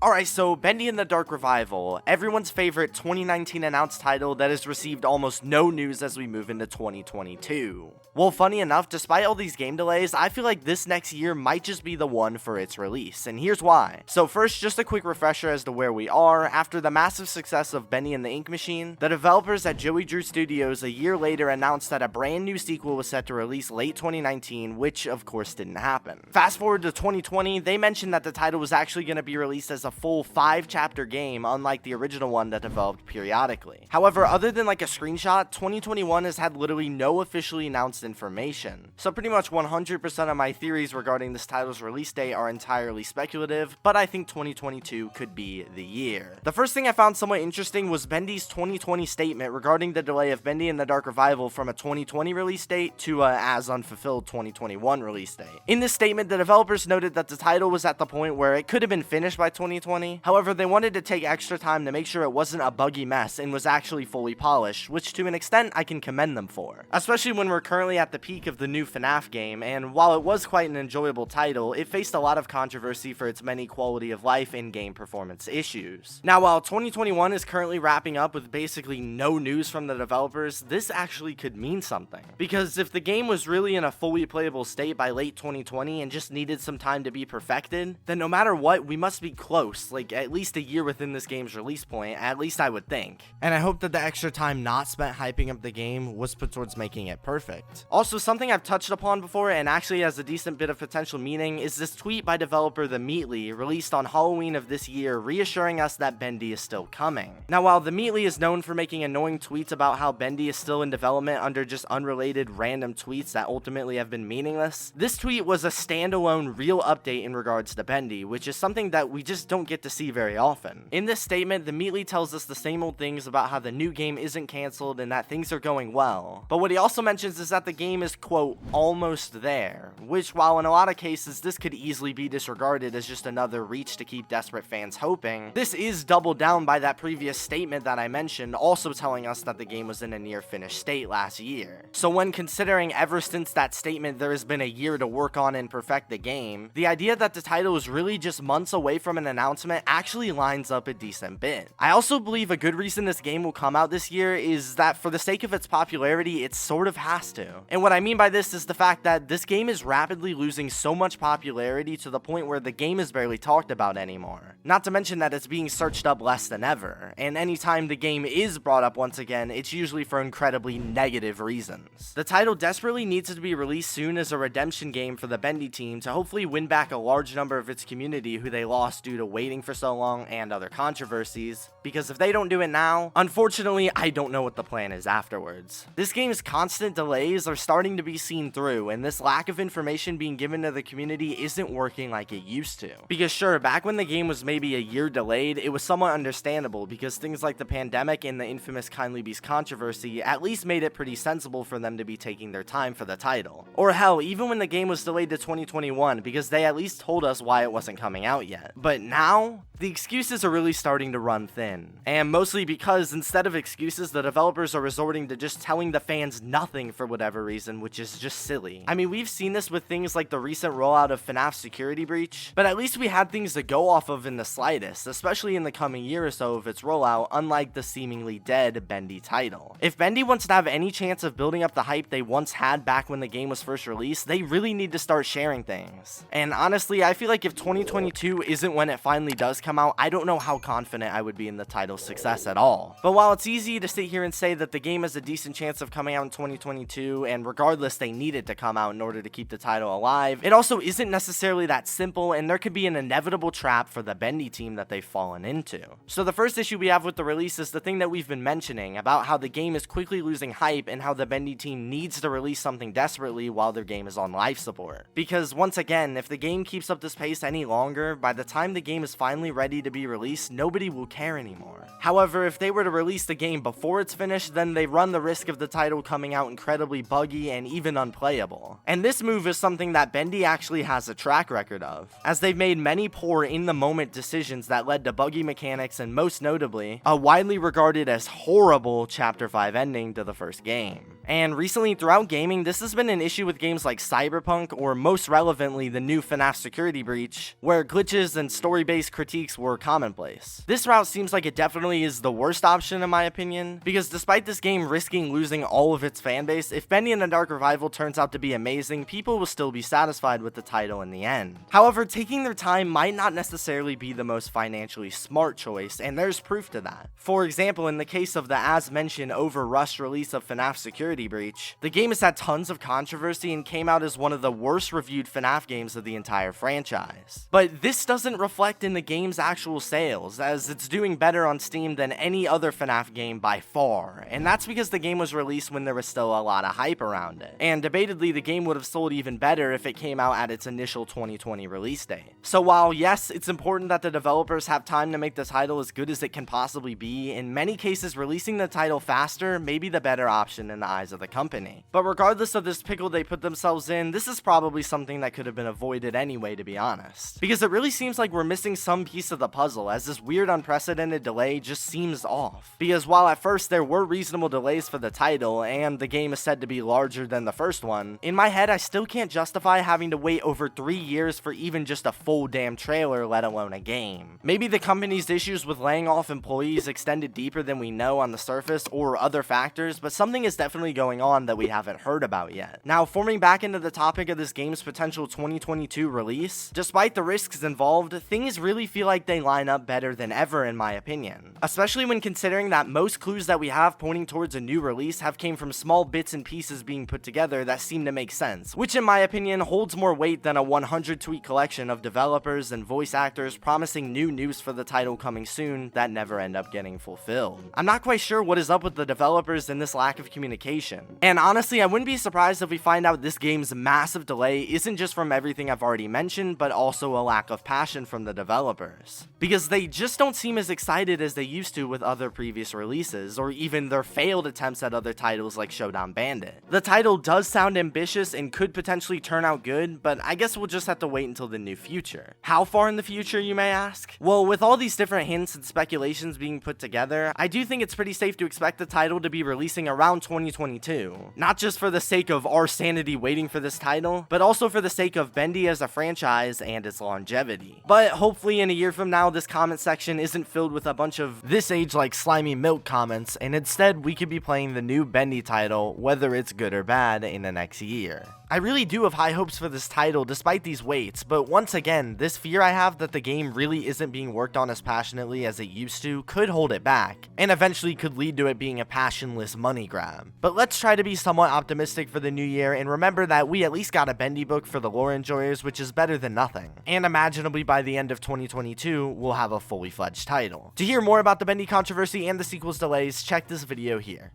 Alright, so Bendy the Dark Revival, everyone's favorite 2019 announced title that has received almost no news as we move into 2022. Well, funny enough, despite all these game delays, I feel like this next year might just be the one for its release, and here's why. So first, just a quick refresher as to where we are. After the massive success of Bendy and the Ink Machine, the developers at Joey Drew Studios a year later announced that a brand new sequel was set to release late 2019, which of course didn't happen. Fast forward to 2020, they mentioned that the title was actually going to be released as a full 5-chapter game, unlike the original one that developed periodically. However, other than like a screenshot, 2021 has had literally no officially announced information. So pretty much 100% of my theories regarding this title's release date are entirely speculative, but I think 2022 could be the year. The first thing I found somewhat interesting was Bendy's 2020 statement regarding the delay of Bendy and the Dark Revival from a 2020 release date to a as unfulfilled 2021 release date. In this statement, the developers noted that the title was at the point where it could have been finished by 2020. However, they wanted to take extra time to make sure it wasn't a buggy mess and was actually fully polished, which to an extent I can commend them for. Especially when we're currently at the peak of the new FNAF game, and while it was quite an enjoyable title, it faced a lot of controversy for its many quality of life and game performance issues. Now, while 2021 is currently wrapping up with basically no news from the developers, this actually could mean something. Because if the game was really in a fully playable state by late 2020 and just needed some time to be perfected, then no matter what, we must be close, like at least a year within this game's release point, at least I would think. And I hope that the extra time not spent hyping up the game was put towards making it perfect. Also, something I've touched upon before and actually has a decent bit of potential meaning is this tweet by developer The Meatly, released on Halloween of this year, reassuring us that Bendy is still coming. Now, while The Meatly is known for making annoying tweets about how Bendy is still in development under just unrelated random tweets that ultimately have been meaningless, this tweet was a standalone real update in regards to Bendy, which is something that we just don't get to see very often. In this statement, The Meatly tells us the same old things about how the new game isn't cancelled and that things are going well. But what he also mentions is that the game is, quote, almost there, which while in a lot of cases this could easily be disregarded as just another reach to keep desperate fans hoping, this is doubled down by that previous statement that I mentioned, also telling us that the game was in a near finished state last year. So when considering ever since that statement there has been a year to work on and perfect the game, the idea that the title is really just months away from an announcement actually lines up a decent bit. I also believe a good reason this game will come out this year is that for the sake of its popularity, it sort of has to. And what I mean by this is the fact that this game is rapidly losing so much popularity to the point where the game is barely talked about anymore. Not to mention that it's being searched up less than ever, and anytime the game is brought up once again, it's usually for incredibly negative reasons. The title desperately needs to be released soon as a redemption game for the Bendy team to hopefully win back a large number of its community who they lost due to waiting for so long and other controversies, because if they don't do it now, unfortunately, I don't know what the plan is afterwards. This game's constant delays are starting to be seen through, and this lack of information being given to the community isn't working like it used to. Because sure, back when the game was maybe a year delayed, it was somewhat understandable because things like the pandemic and the infamous Kindly Beast controversy at least made it pretty sensible for them to be taking their time for the title. Or hell, even when the game was delayed to 2021, because they at least told us why it wasn't coming out yet. But now, the excuses are really starting to run thin. And mostly because instead of excuses, the developers are resorting to just telling the fans nothing for whatever reason, which is just silly. I mean, we've seen this with things like the recent rollout of FNAF Security Breach, but at least we had things to go off of in the slightest, especially in the coming year or so of its rollout, unlike the seemingly dead Bendy title. If Bendy wants to have any chance of building up the hype they once had back when the game was first released, they really need to start sharing things. And honestly, I feel like if 2022 isn't when it finally does come out, I don't know how confident I would be in the title's success at all. But while it's easy to sit here and say that the game has a decent chance of coming out in 2022, and regardless they need it to come out in order to keep the title alive, it also isn't necessarily that simple, and there could be an inevitable trap for the Bendy team that they've fallen into. So the first issue we have with the release is the thing that we've been mentioning, about how the game is quickly losing hype and how the Bendy team needs to release something desperately while their game is on life support. Because once again, if the game keeps up this pace any longer, by the time the game is finally ready to be released, nobody will care anymore. However, if they were to release the game before it's finished, then they run the risk of the title coming out incredibly buggy and even unplayable. And this move is something that Bendy actually has a track record of, as they've made many poor in-the-moment decisions that led to buggy mechanics and most notably, a widely regarded as horrible Chapter 5 ending to the first game. And recently throughout gaming, this has been an issue with games like Cyberpunk, or most relevantly the new FNAF Security Breach, where glitches and story-based critiques were commonplace. This route seems like it definitely is the worst option in my opinion, because despite this game risking losing all of its fanbase, if Bendy the Dark Revival turns out to be amazing, people will still be satisfied with the title in the end. However, taking their time might not necessarily be the most financially smart choice, and there's proof to that. For example, in the case of the as mentioned over-rushed release of FNAF Security Breach, the game has had tons of controversy and came out as one of the worst reviewed FNAF games of the entire franchise. But this doesn't reflect in the game's actual sales, as it's doing better on Steam than any other FNAF game by far, and that's because the game was released when there was still a lot of hype around it. And debatedly, the game would have sold even better if it came out at its initial 2020 release date. So while yes, it's important that the developers have time to make the title as good as it can possibly be, in many cases releasing the title faster may be the better option in the eyes of the company. But regardless of this pickle they put themselves in, this is probably something that could have been avoided anyway, to be honest. Because it really seems like we're missing some piece of the puzzle, as this weird unprecedented delay just seems off. Because while at first there were reasonable delays for the title, and the game is said to be larger than the first one, in my head I still can't justify having to wait over 3 years for even just a full damn trailer, let alone a game. Maybe the company's issues with laying off employees extended deeper than we know on the surface, or other factors, but something is definitely going on that we haven't heard about yet. Now, forming back into the topic of this game's potential 2022 release, despite the risks involved, things really feel like they line up better than ever in my opinion. Especially when considering that most clues that we have pointing towards a new release have came from small bits and pieces being put together that seem to make sense, which in my opinion holds more weight than a 100 tweet collection of developers and voice actors promising new news for the title coming soon that never end up getting fulfilled. I'm not quite sure what is up with the developers and this lack of communication. And honestly, I wouldn't be surprised if we find out this game's massive delay isn't just from everything I've already mentioned, but also a lack of passion from the developers. Because they just don't seem as excited as they used to with other previous releases, or even their failed attempts at other titles like Showdown Bandit. The title does sound ambitious and could potentially turn out good, but I guess we'll just have to wait until the new future. How far in the future, you may ask? Well, with all these different hints and speculations being put together, I do think it's pretty safe to expect the title to be releasing around 2022. Not just for the sake of our sanity waiting for this title, but also for the sake of Bendy as a franchise and its longevity. But hopefully in a year from now, this comment section isn't filled with a bunch of this age like slimy milk comments, and instead we could be playing the new Bendy title, whether it's good or bad, in the next year. I really do have high hopes for this title despite these waits, but once again, this fear I have that the game really isn't being worked on as passionately as it used to could hold it back, and eventually could lead to it being a passionless money grab. But let's try to be somewhat optimistic for the new year and remember that we at least got a Bendy book for the lore enjoyers, which is better than nothing. And imaginably by the end of 2022, we'll have a fully fledged title. To hear more about the Bendy controversy and the sequel's delays, check this video here.